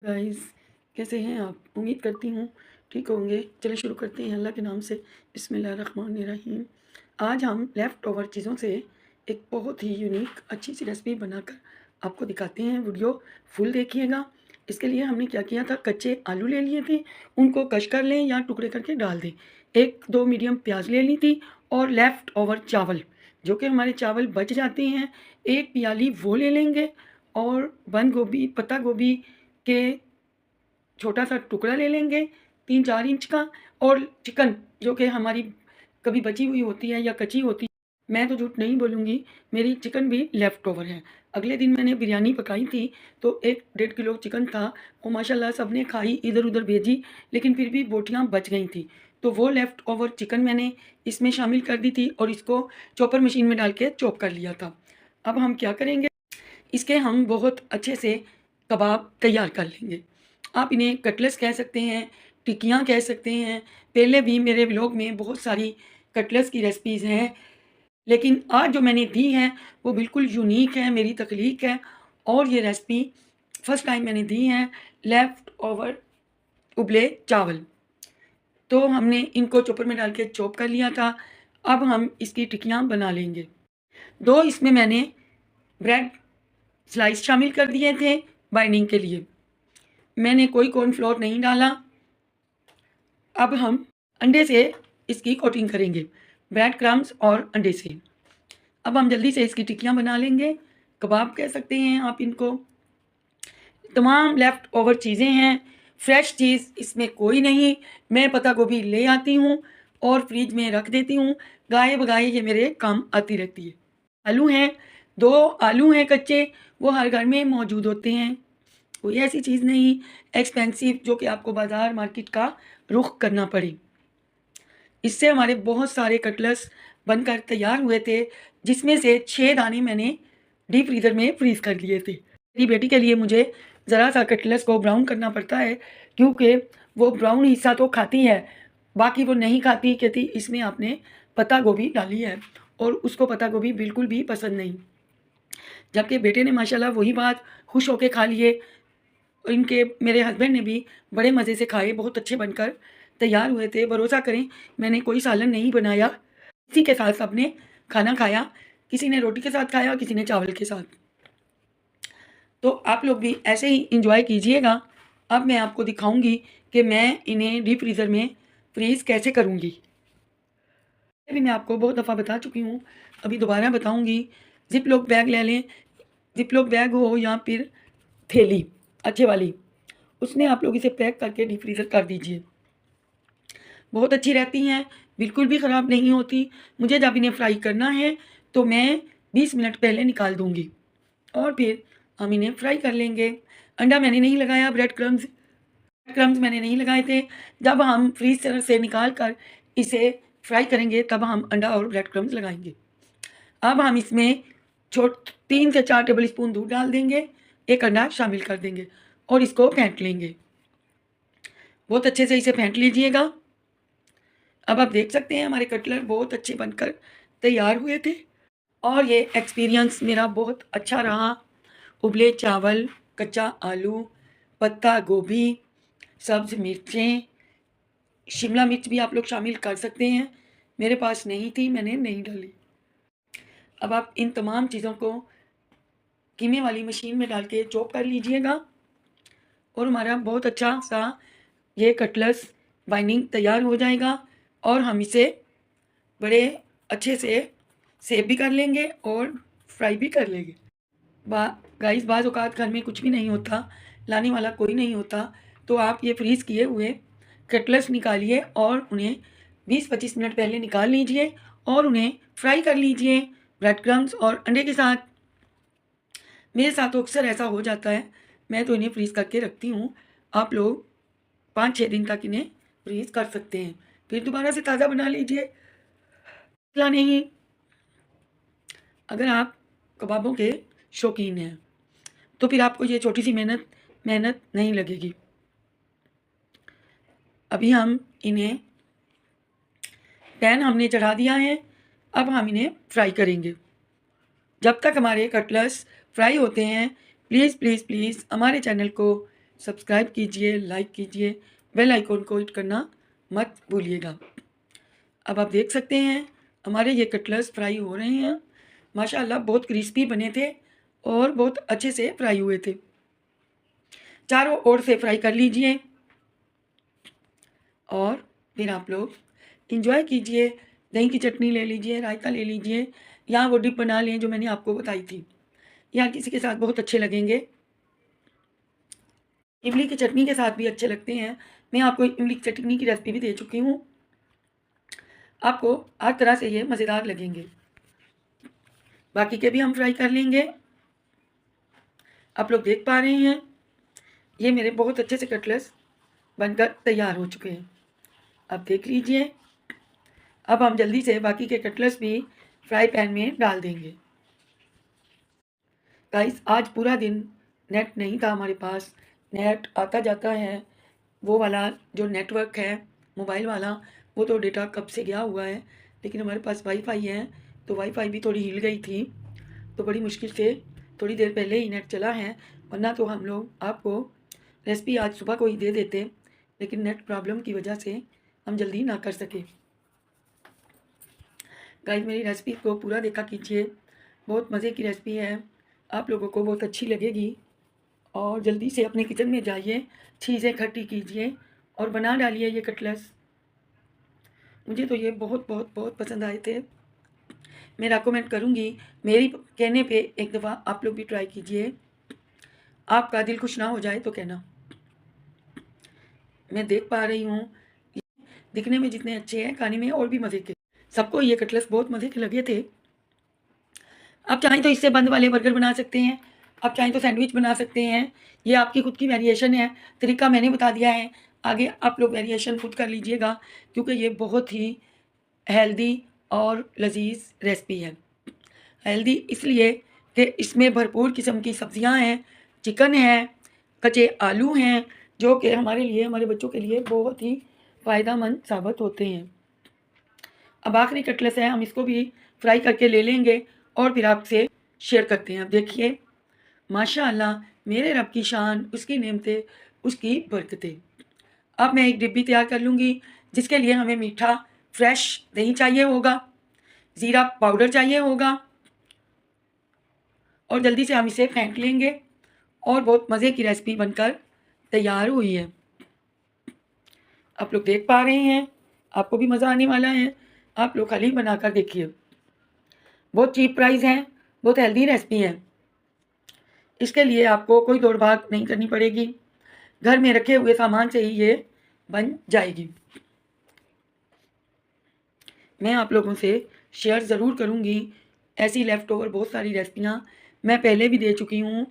Guys, कैसे हैं आप? उम्मीद करती हूँ ठीक होंगे। चलिए शुरू करते हैं अल्लाह के नाम से। बिस्मिल्लाहिर्रहमानिर्रहीम। आज हम लेफ़्ट ओवर चीज़ों से एक बहुत ही यूनिक अच्छी सी रेसिपी बनाकर आपको दिखाते हैं। वीडियो फुल देखिएगा। इसके लिए हमने क्या किया था, कच्चे आलू ले लिए थे, उनको कश कर लें या टुकड़े करके डाल दें। 1-2 मीडियम प्याज ले ली थी और लेफ़्ट ओवर चावल, जो कि हमारे चावल बच जाते हैं, 1 प्याली वो ले लेंगे। और बंद गोभी, पत्ता गोभी के छोटा-सा टुकड़ा ले लेंगे 3-4 इंच का। और चिकन, जो कि हमारी कभी बची हुई होती है या कच्ची होती है, मैं तो झूठ नहीं बोलूँगी, मेरी चिकन भी लेफ़्ट ओवर है। अगले दिन मैंने बिरयानी पकाई थी, तो 1 डेढ़ किलो चिकन था, वो माशाल्लाह सबने खाई, इधर-उधर भेजी, लेकिन फिर भी बोटियाँ बच गई थी। तो वो लेफ़्ट ओवर चिकन मैंने इसमें शामिल कर दी थी और इसको चॉपर मशीन में डाल के चॉप कर लिया था। अब हम क्या करेंगे, इसके हम बहुत अच्छे से कबाब तैयार कर लेंगे। आप इन्हें कटलेट्स कह सकते हैं, टिक्कियाँ कह सकते हैं। पहले भी मेरे व्लॉग में बहुत सारी कटलेट्स की रेसिपीज़ हैं, लेकिन आज जो मैंने दी हैं, वो बिल्कुल यूनिक है, मेरी तख्लीक है। और ये रेसिपी फर्स्ट टाइम मैंने दी है, लेफ़्ट ओवर उबले चावल। तो हमने इनको चॉपर में डाल के चॉप कर लिया था। अब हम इसकी टिक्कियाँ बना लेंगे। 2 इसमें मैंने ब्रेड स्लाइस शामिल कर दिए थे बाइंडिंग के लिए। मैंने कोई कॉर्नफ्लोर नहीं डाला। अब हम अंडे से इसकी कोटिंग करेंगे, ब्रेड क्रम्स और अंडे से। अब हम जल्दी से इसकी टिक्कियाँ बना लेंगे, कबाब कह सकते हैं आप इनको। तमाम लेफ़्ट ओवर चीज़ें हैं, फ्रेश चीज़ इसमें कोई नहीं। मैं पत्ता गोभी ले आती हूँ और फ्रिज में रख देती हूँ, गाये-बगाये ये मेरे काम आती रहती है। आलू हैं, 2 आलू हैं कच्चे, वो हर घर में मौजूद होते हैं। कोई ऐसी चीज़ नहीं एक्सपेंसिव जो कि आपको बाज़ार मार्केट का रुख करना पड़े। इससे हमारे बहुत सारे कटलेट्स बनकर तैयार हुए थे, जिसमें से 6 दाने मैंने डीप फ्रीज़र में फ्रीज़ कर लिए थे। मेरी बेटी के लिए मुझे ज़रा-सा कटलेट्स को ब्राउन करना पड़ता है, क्योंकि वो ब्राउन हिस्सा तो खाती है, बाकी वो नहीं खाती। कहती इसमें आपने पत्ता गोभी डाली है, और उसको पत्ता गोभी बिल्कुल भी पसंद नहीं। जबकि बेटे ने माशाल्लाह वही बात खुश होके खा लिए। इनके मेरे हस्बैंड ने भी बड़े मज़े से खाए, बहुत अच्छे बनकर तैयार हुए थे। भरोसा करें, मैंने कोई सालन नहीं बनाया, इसी के साथ सबने खाना खाया। किसी ने रोटी के साथ खाया, किसी ने चावल के साथ। तो आप लोग भी ऐसे ही एंजॉय कीजिएगा। अब मैं आपको दिखाऊंगी कि मैं इन्हें डीप फ्रीज़र में फ्रीज़ कैसे करूँगी। ये भी मैं आपको बहुत दफ़ा बता चुकी हूँ, अभी दोबारा बताऊँगी। ज़िप लॉक बैग ले लें, ज़िप लॉक बैग हो या फिर थैली अच्छे वाली, उसमें आप लोग इसे पैक करके डीप फ्रीज़र कर दीजिए। बहुत अच्छी रहती हैं, बिल्कुल भी ख़राब नहीं होती। मुझे जब इन्हें फ्राई करना है, तो मैं 20 मिनट पहले निकाल दूँगी और फिर हम इन्हें फ्राई कर लेंगे। अंडा मैंने नहीं लगाया, ब्रेड क्रम्स मैंने नहीं लगाए थे। जब हम फ्रीज़र से निकाल कर इसे फ्राई करेंगे, तब हम अंडा और ब्रेड क्रम्स लगाएँगे। अब हम इसमें 3 से 4 टेबल स्पून दूध डाल देंगे, 1 अंडा शामिल कर देंगे और इसको फेंट लेंगे। बहुत अच्छे से इसे फेंट लीजिएगा। अब आप देख सकते हैं हमारे कटलेट बहुत अच्छे बनकर तैयार हुए थे, और ये एक्सपीरियंस मेरा बहुत अच्छा रहा। उबले चावल, कच्चा आलू, पत्ता गोभी, सब्ज़ मिर्चें, शिमला मिर्च भी आप लोग शामिल कर सकते हैं। मेरे पास नहीं थी, मैंने नहीं डाली। अब आप इन तमाम चीज़ों को कीमे वाली मशीन में डाल के चॉप कर लीजिएगा, और हमारा बहुत अच्छा सा ये कटलेट्स बाइंडिंग तैयार हो जाएगा। और हम इसे बड़े अच्छे से सेव भी कर लेंगे और फ्राई भी कर लेंगे। बा गाइस, बाज़ औक़ात घर में कुछ भी नहीं होता, लाने वाला कोई नहीं होता, तो आप ये फ्रीज़ किए हुए कटलेट्स निकालिए और उन्हें 20-25 मिनट पहले निकाल लीजिए और उन्हें फ्राई कर लीजिए ब्रेड क्रम्स और अंडे के साथ। मेरे साथ तो अक्सर ऐसा हो जाता है, मैं तो इन्हें फ्रीज़ करके रखती हूँ। आप लोग 5-6 दिन तक इन्हें फ्रीज़ कर सकते हैं, फिर दोबारा से ताज़ा बना लीजिए। मसला नहीं, अगर आप कबाबों के शौकीन हैं, तो फिर आपको ये छोटी सी मेहनत नहीं लगेगी। अभी हम इन्हें पैन हमने चढ़ा दिया है, अब हम इन्हें फ्राई करेंगे। जब तक हमारे कटलेट्स फ्राई होते हैं, प्लीज़ प्लीज़ प्लीज़ हमारे चैनल को सब्सक्राइब कीजिए, लाइक कीजिए, बेल आइकन को हिट करना मत भूलिएगा। अब आप देख सकते हैं हमारे ये कटलेट्स फ्राई हो रहे हैं। माशाल्लाह बहुत क्रिस्पी बने थे और बहुत अच्छे से फ्राई हुए थे। चारों ओर से फ्राई कर लीजिए और फिर आप लोग इंजॉय कीजिए। दही की चटनी ले लीजिए, रायता ले लीजिए या वो डिप बना लें जो मैंने आपको बताई थी, या किसी के साथ बहुत अच्छे लगेंगे। इमली की चटनी के साथ भी अच्छे लगते हैं। मैं आपको इमली की चटनी की रेसिपी भी दे चुकी हूँ। आपको हर तरह से ये मज़ेदार लगेंगे। बाकी के भी हम फ्राई कर लेंगे। आप लोग देख पा रहे हैं ये मेरे बहुत अच्छे से कटलेट्स बनकर तैयार हो चुके हैं। अब देख लीजिए। अब हम जल्दी से बाकी के कटलेट्स भी फ्राई पैन में डाल देंगे। गाइस आज पूरा दिन नेट नहीं था हमारे पास। नेट आता जाता है, वो वाला जो नेटवर्क है मोबाइल वाला, वो तो डेटा कब से गया हुआ है। लेकिन हमारे पास वाईफाई है, तो वाईफाई भी थोड़ी हिल गई थी, तो बड़ी मुश्किल से थोड़ी देर पहले ही नेट चला है। वरना तो हम लोग आपको रेसिपी आज सुबह को ही दे देते, लेकिन नेट प्रॉब्लम की वजह से हम जल्दी ना कर सके। गाइस मेरी रेसिपी को पूरा देखा कीजिए, बहुत मज़े की रेसिपी है, आप लोगों को बहुत अच्छी लगेगी। और जल्दी से अपने किचन में जाइए, चीज़ें इकट्ठी कीजिए और बना डालिए ये कटलेट्स। मुझे तो ये बहुत बहुत बहुत पसंद आए थे। मैं रेकमेंड करूँगी, मेरी कहने पे एक दफ़ा आप लोग भी ट्राई कीजिए। आपका दिल खुश ना हो जाए तो कहना। मैं देख पा रही हूँ दिखने में जितने अच्छे हैं, खाने में और भी मज़े के। सबको ये कटलेट्स बहुत मज़े के लगे थे। आप चाहें तो इससे बंद वाले बर्गर बना सकते हैं, आप चाहें तो सैंडविच बना सकते हैं। ये आपकी खुद की वेरिएशन है, तरीका मैंने बता दिया है। आगे आप लोग वेरिएशन खुद कर लीजिएगा, क्योंकि ये बहुत ही हेल्दी और लज़ीज़ रेसिपी है। हेल्दी इसलिए कि इसमें भरपूर किस्म की सब्जियां हैं, चिकन है, कच्चे आलू हैं, जो कि हमारे लिए, हमारे बच्चों के लिए बहुत ही फ़ायदेमंद साबित होते हैं। अब आखिरी कटलेट्स है, हम इसको भी फ्राई करके ले लेंगे और फिर आपसे शेयर करते हैं। अब देखिए माशाअल्लाह मेरे रब की शान, उसकी नेमतें, उसकी बरकतें। अब मैं एक डिब्बी तैयार कर लूँगी, जिसके लिए हमें मीठा फ्रेश दही चाहिए होगा, ज़ीरा पाउडर चाहिए होगा और जल्दी से हम इसे फेंट लेंगे और बहुत मज़े की रेसिपी बनकर तैयार हुई है। आप लोग देख पा रहे हैं, आपको भी मज़ा आने वाला है। आप लोग खाली बनाकर देखिए। बहुत चीप प्राइस है, बहुत हेल्दी रेसिपी है। इसके लिए आपको कोई दौड़ भाग नहीं करनी पड़ेगी, घर में रखे हुए सामान से ही ये बन जाएगी। मैं आप लोगों से शेयर ज़रूर करूँगी, ऐसी लेफ़्ट ओवर बहुत सारी रेसिपियाँ मैं पहले भी दे चुकी हूँ।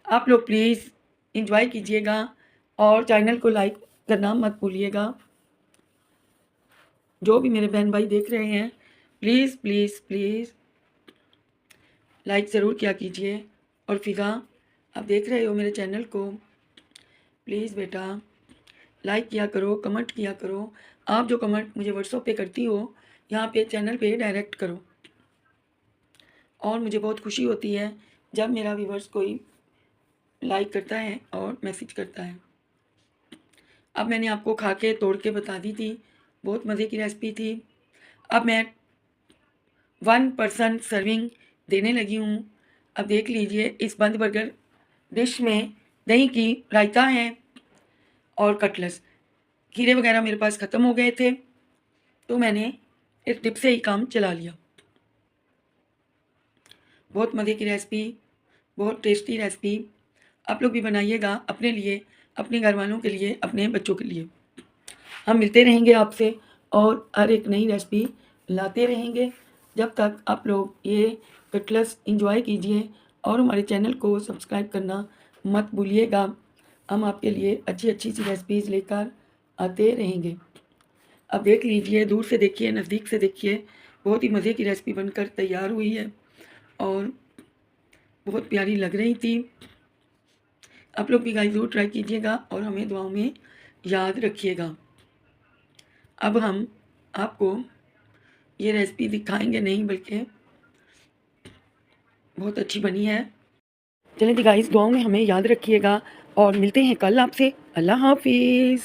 आप लोग प्लीज़ एंजॉय कीजिएगा और चैनल को लाइक करना मत भूलिएगा। जो भी मेरे बहन भाई देख रहे हैं, प्लीज़ प्लीज़ प्लीज़ लाइक ज़रूर किया कीजिए। और फ़िज़ा आप देख रहे हो मेरे चैनल को, प्लीज़ बेटा लाइक किया करो, कमेंट किया करो। आप जो कमेंट मुझे व्हाट्सएप पे करती हो, यहाँ पे चैनल पे डायरेक्ट करो। और मुझे बहुत खुशी होती है जब मेरा व्यूअर्स कोई लाइक करता है और मैसेज करता है। अब मैंने आपको खा के तोड़ के बता दी थी, बहुत मज़े की रेसिपी थी। अब मैं 1 पर्सन सर्विंग देने लगी हूँ। अब देख लीजिए इस बंद बर्गर डिश में दही की रायता है और कटलेट्स। खीरे वगैरह मेरे पास ख़त्म हो गए थे, तो मैंने इस डिप से ही काम चला लिया। बहुत मज़े की रेसिपी, बहुत टेस्टी रेसिपी। आप लोग भी बनाइएगा अपने लिए, अपने घर वालों के लिए, अपने बच्चों के लिए। हम मिलते रहेंगे आपसे और हर एक नई रेसिपी लाते रहेंगे। जब तक आप लोग ये कटलेट्स एंजॉय कीजिए और हमारे चैनल को सब्सक्राइब करना मत भूलिएगा। हम आपके लिए अच्छी अच्छी सी रेसिपीज़ लेकर आते रहेंगे। अब देख लीजिए, दूर से देखिए, नज़दीक से देखिए, बहुत ही मज़े की रेसिपी बनकर तैयार हुई है और बहुत प्यारी लग रही थी। आप लोग भी गाइस ज़रूर ट्राई कीजिएगा और हमें दुआओं में याद रखिएगा। अब हम आपको ये रेसिपी दिखाएंगे नहीं, बल्कि बहुत अच्छी बनी है। चलें जी गाइस, दुआओं में हमें याद रखिएगा और मिलते हैं कल आपसे। अल्लाह हाफ़िज़।